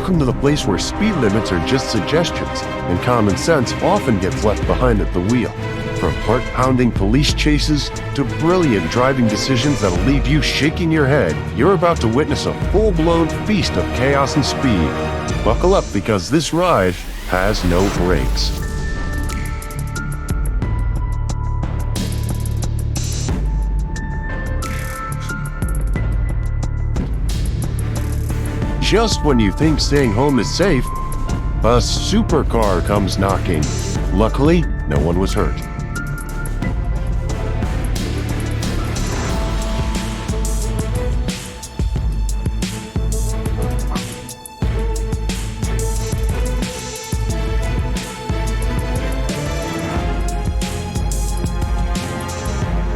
Welcome to the place where speed limits are just suggestions, and common sense often gets left behind at the wheel. From heart-pounding police chases to brilliant driving decisions that'll leave you shaking your head, you're about to witness a full-blown feast of chaos and speed. Buckle up, because this ride has no brakes. Just when you think staying home is safe, a supercar comes knocking. Luckily, no one was hurt.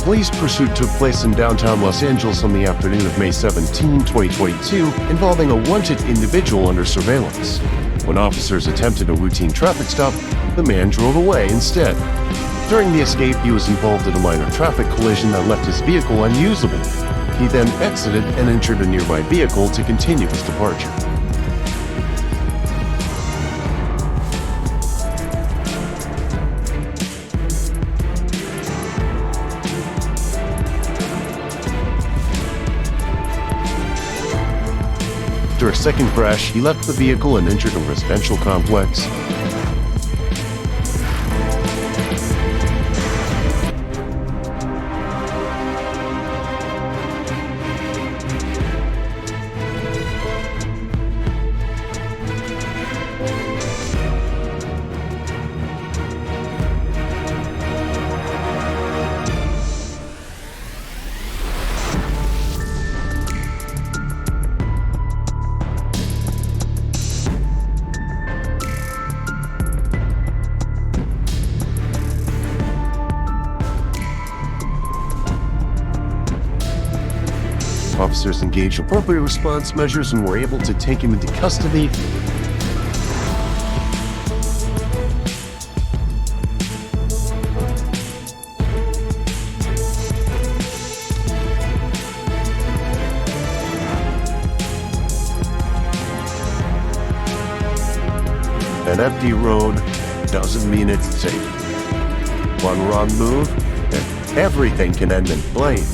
Police pursuit took place in downtown Los Angeles on the afternoon of May 17, 2022, involving a wanted individual under surveillance. When officers attempted a routine traffic stop, the man drove away instead. During the escape, he was involved in a minor traffic collision that left his vehicle unusable. He then exited and entered a nearby vehicle to continue his departure. After a second crash, he left the vehicle and entered a residential complex. Officers engaged appropriate response measures and were able to take him into custody. An empty road doesn't mean it's safe. One wrong move, and everything can end in flame.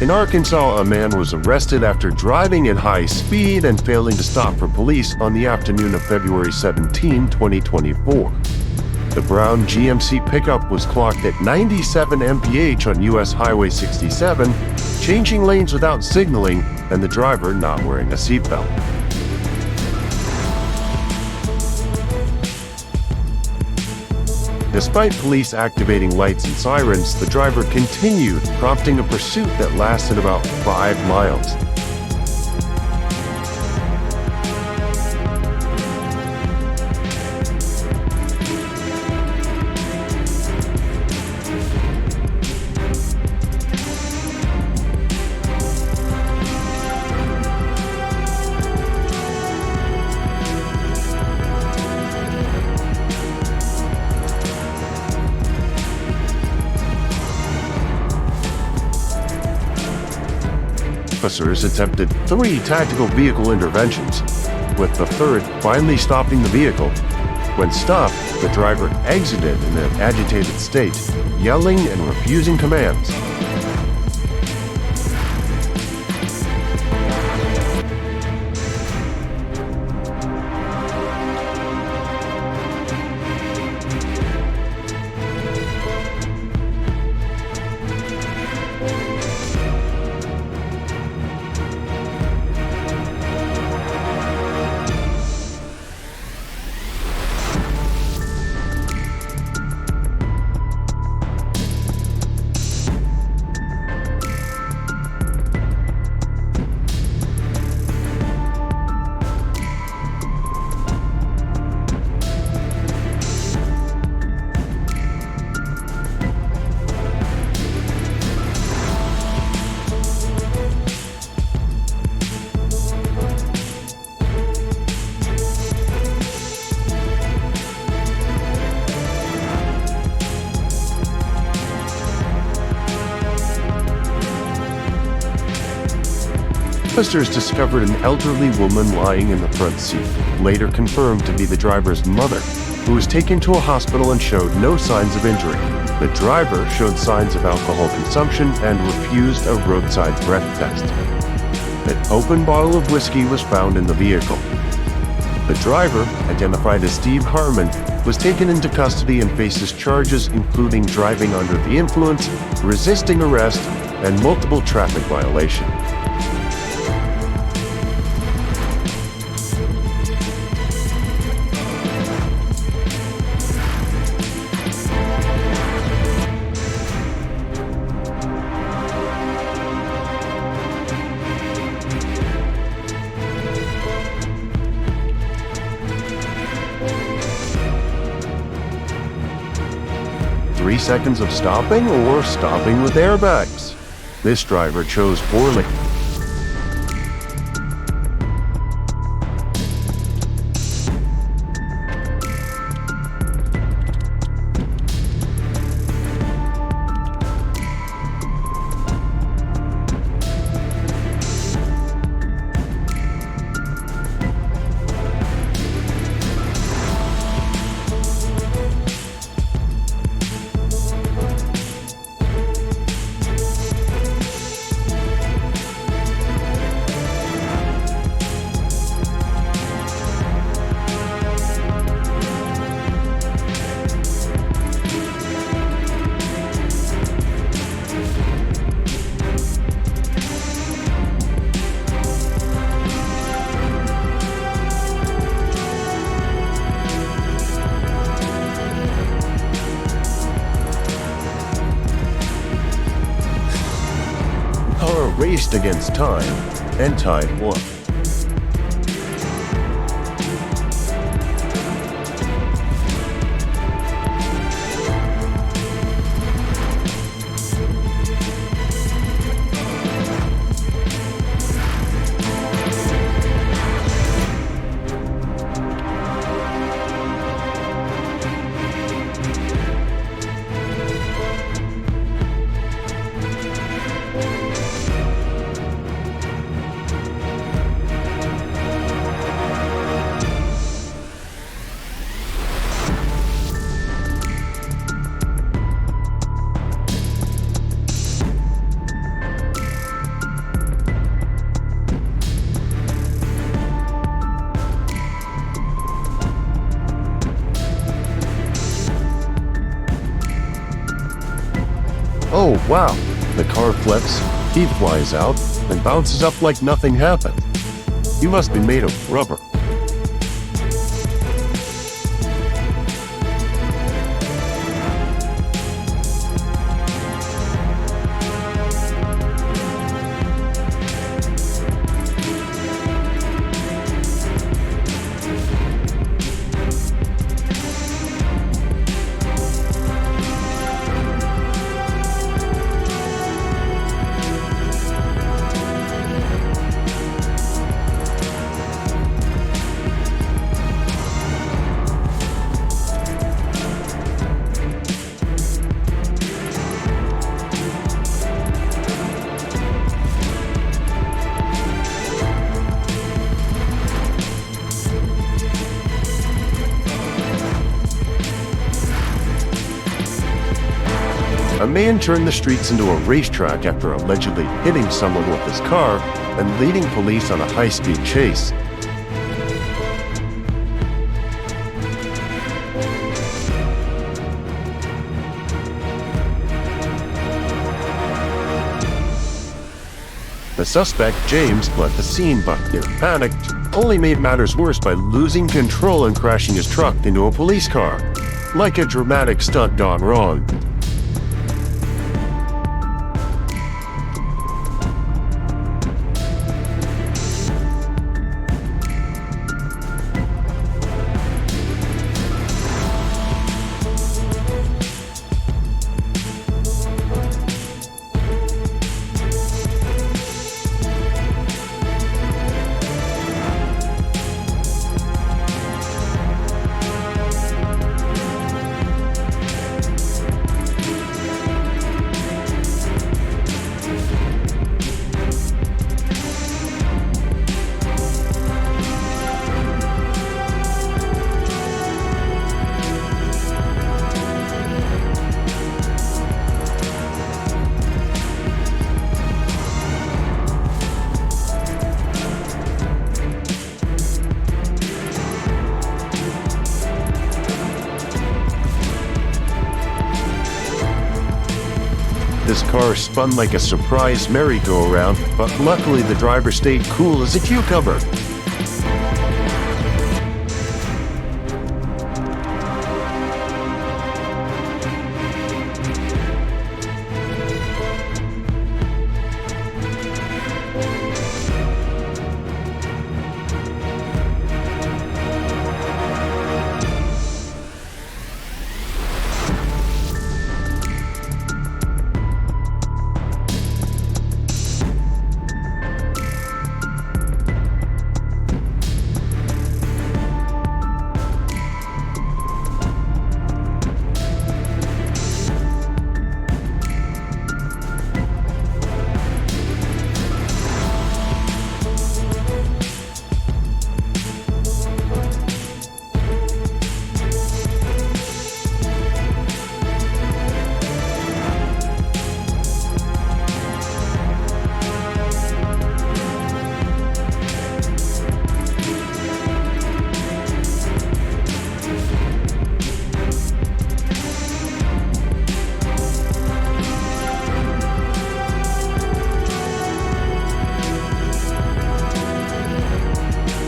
In Arkansas, a man was arrested after driving at high speed and failing to stop for police on the afternoon of February 17, 2024. The brown GMC pickup was clocked at 97 mph on US Highway 67, changing lanes without signaling, and the driver not wearing a seatbelt. Despite police activating lights and sirens, the driver continued, prompting a pursuit that lasted about 5 miles. Officers attempted 3 tactical vehicle interventions, with the third finally stopping the vehicle. When stopped, the driver exited in an agitated state, yelling and refusing commands. officers discovered an elderly woman lying in the front seat, later confirmed to be the driver's mother, who was taken to a hospital and showed no signs of injury. The driver showed signs of alcohol consumption and refused a roadside breath test. An open bottle of whiskey was found in the vehicle. The driver, identified as Steve Harmon, was taken into custody and faces charges including driving under the influence, resisting arrest, and multiple traffic violations. Three seconds of stopping or stopping with airbags? This driver chose poorly. Raced against time and tied won. Oh wow, the car flips, he flies out, and bounces up like nothing happened. You must be made of rubber. A man turned the streets into a racetrack after allegedly hitting someone with his car and leading police on a high-speed chase. The suspect, James, fled the scene but, panicked, only made matters worse by losing control and crashing his truck into a police car. Like a dramatic stunt gone wrong. This car spun like a surprise merry-go-round, but luckily the driver stayed cool as a cucumber.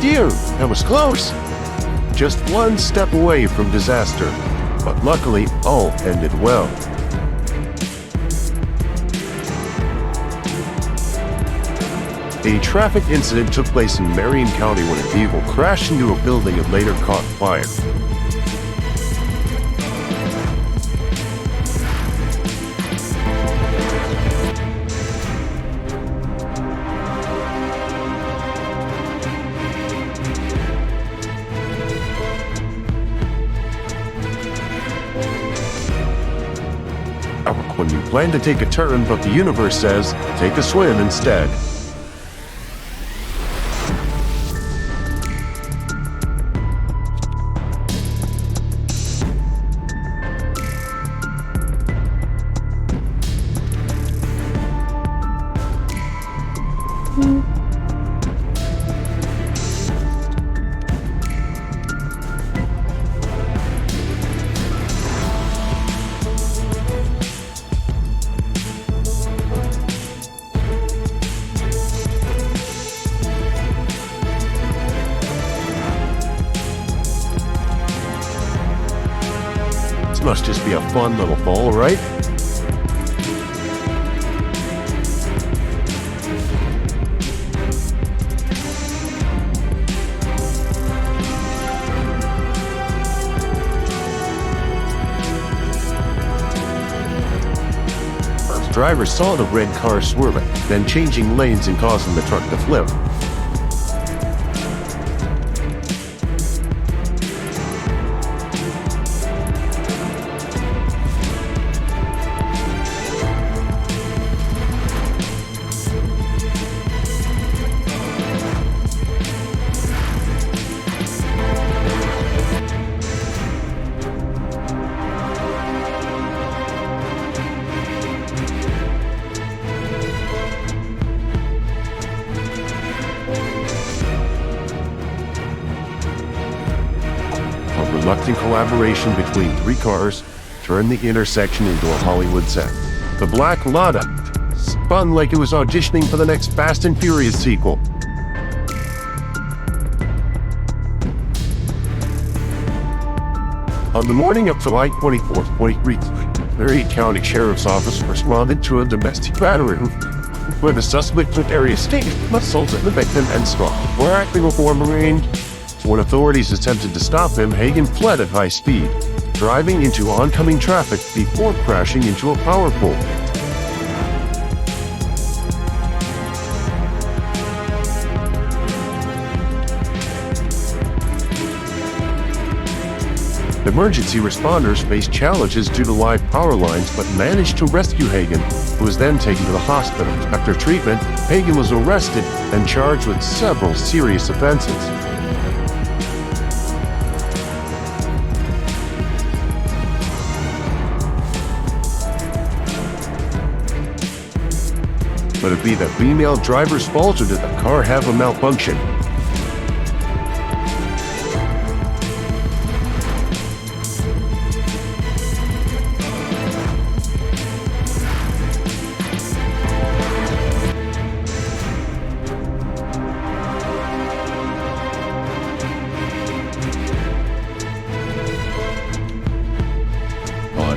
Dear, that was close. Just one step away from disaster, but luckily all ended well. A traffic incident took place in Marion County when a vehicle crashed into a building and later caught fire. When you plan to take a turn, but the universe says, take a swim instead. Must just be a fun little fall, right? The driver saw the red car swerving, then changing lanes and causing the truck to flip. Reluctant collaboration between three cars turned the intersection into a Hollywood set. The Black Lada spun like it was auditioning for the next Fast and Furious sequel. On the morning of July 24th, 2023, Marion County Sheriff's Office responded to a domestic battery where the suspect took various stages, assaulted the victim and struck. Were acting before Marine. When authorities attempted to stop him, Hagen fled at high speed, driving into oncoming traffic before crashing into a power pole. Emergency responders faced challenges due to live power lines, but managed to rescue Hagen, who was then taken to the hospital. After treatment, Hagen was arrested and charged with several serious offenses. Would it be the female driver's fault, or did the car have a malfunction?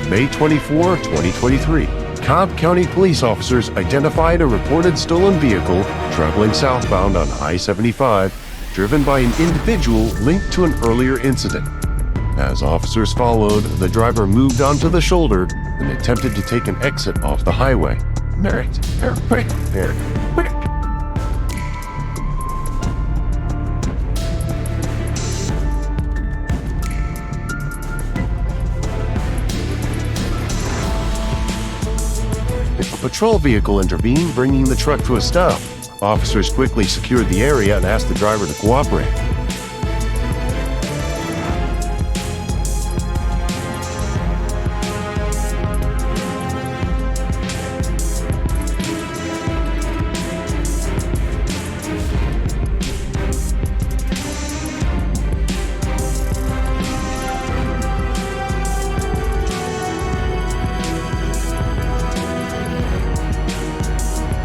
May 24, 2023, Cobb County police officers identified a reported stolen vehicle traveling southbound on I-75, driven by an individual linked to an earlier incident. As officers followed, the driver moved onto the shoulder and attempted to take an exit off the highway. A patrol vehicle intervened, bringing the truck to a stop. Officers quickly secured the area and asked the driver to cooperate.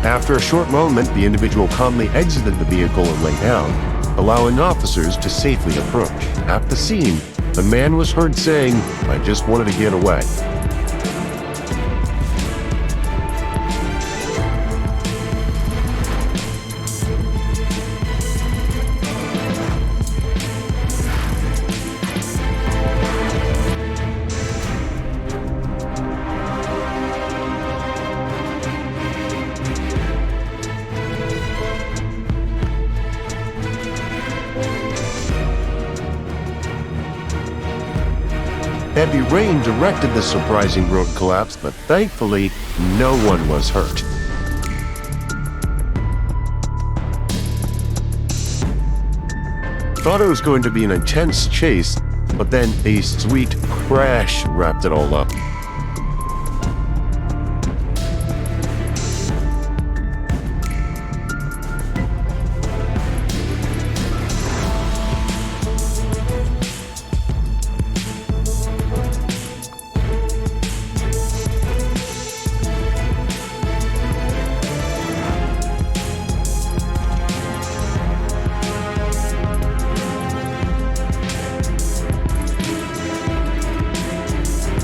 After a short moment, the individual calmly exited the vehicle and lay down, allowing officers to safely approach. At the scene, the man was heard saying, "I just wanted to get away." Heavy rain directed the surprising road collapse, but thankfully, no one was hurt. Thought it was going to be an intense chase, but then a sweet crash wrapped it all up.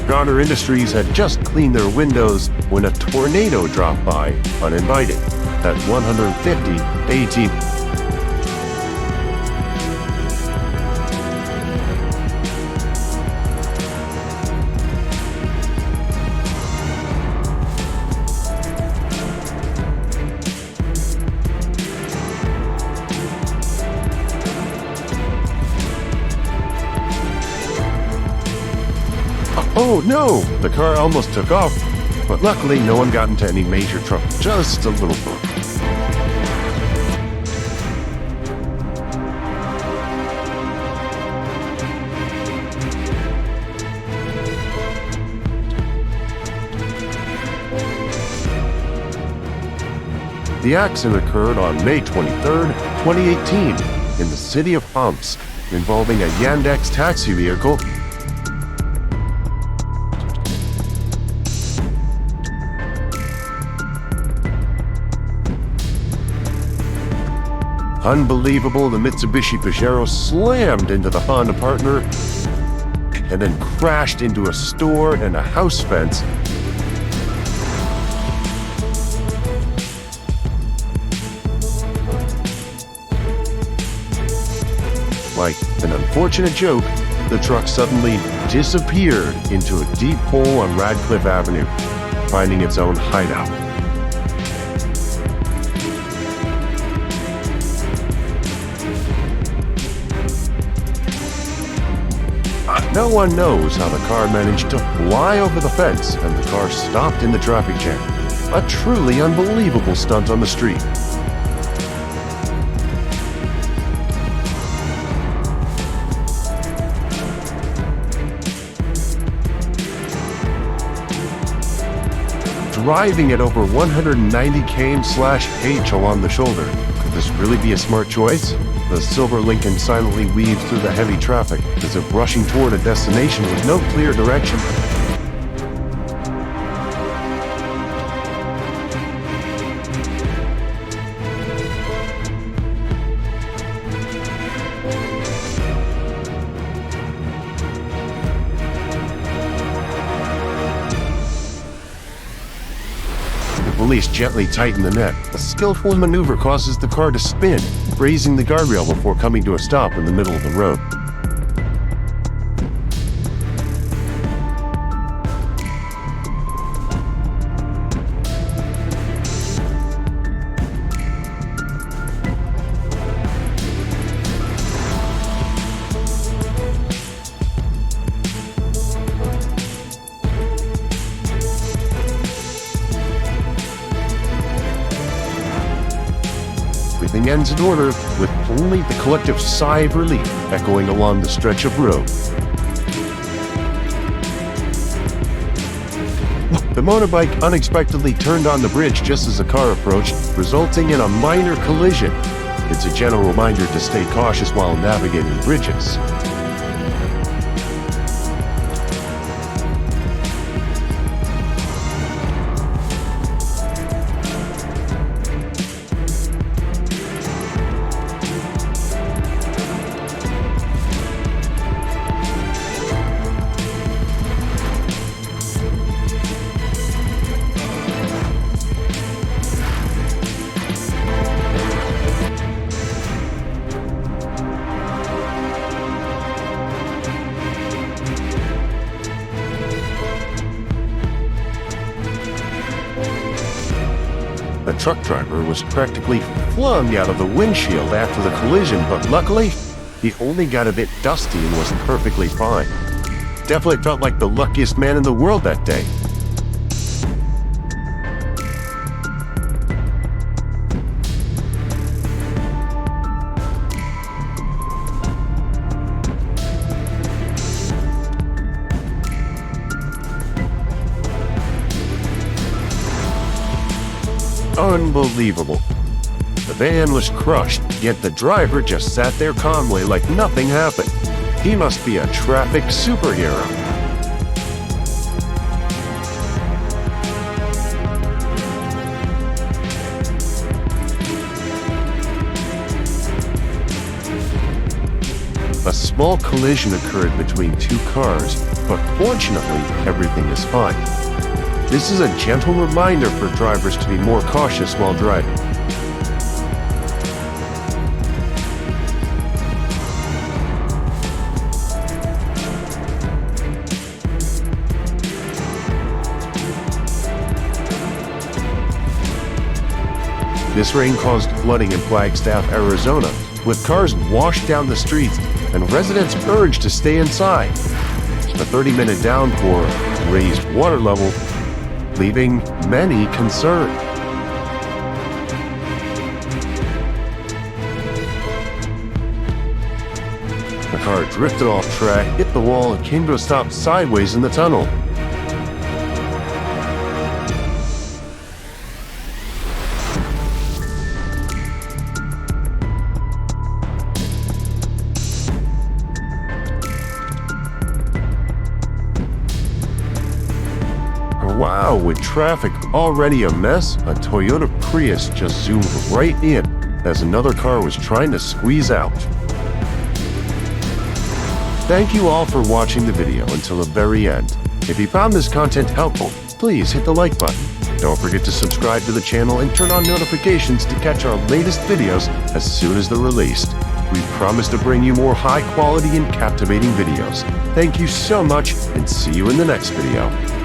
Garner Industries had just cleaned their windows when a tornado dropped by, uninvited, at 150 AT. Oh no! The car almost took off, but luckily no one got into any major trouble, just a little bump. The accident occurred on May 23, 2018, in the city of Omsk, involving a Yandex taxi vehicle. Unbelievable, the Mitsubishi Pajero slammed into the Honda partner and then crashed into a store and a house fence. Like an unfortunate joke, the truck suddenly disappeared into a deep hole on Radcliffe Avenue, finding its own hideout. No one knows how the car managed to fly over the fence and the car stopped in the traffic jam. A truly unbelievable stunt on the street. Driving at over 190 km/h along the shoulder. Could this really be a smart choice? The silver Lincoln silently weaved through the heavy traffic as if rushing toward a destination with no clear direction. police gently tighten the net, a skillful maneuver causes the car to spin, grazing the guardrail before coming to a stop in the middle of the road. Everything ends in order, with only the collective sigh of relief echoing along the stretch of road. The motorbike unexpectedly turned on the bridge just as the car approached, resulting in a minor collision. It's a gentle reminder to stay cautious while navigating bridges. The truck driver was practically flung out of the windshield after the collision, but luckily, he only got a bit dusty and was perfectly fine. Definitely felt like the luckiest man in the world that day. Unbelievable. The van was crushed, yet the driver just sat there calmly like nothing happened. He must be a traffic superhero. A small collision occurred between two cars, but fortunately, everything is fine. This is a gentle reminder for drivers to be more cautious while driving. This rain caused flooding in Flagstaff, Arizona, with cars washed down the streets and residents urged to stay inside. The 30-minute downpour raised water level, leaving many concerned. The car drifted off track, hit the wall, and came to a stop sideways in the tunnel. Wow, with traffic already a mess, a Toyota Prius just zoomed right in as another car was trying to squeeze out. Thank you all for watching the video until the very end. If you found this content helpful, please hit the like button. Don't forget to subscribe to the channel and turn on notifications to catch our latest videos as soon as they're released. We promise to bring you more high quality and captivating videos. Thank you so much, and see you in the next video.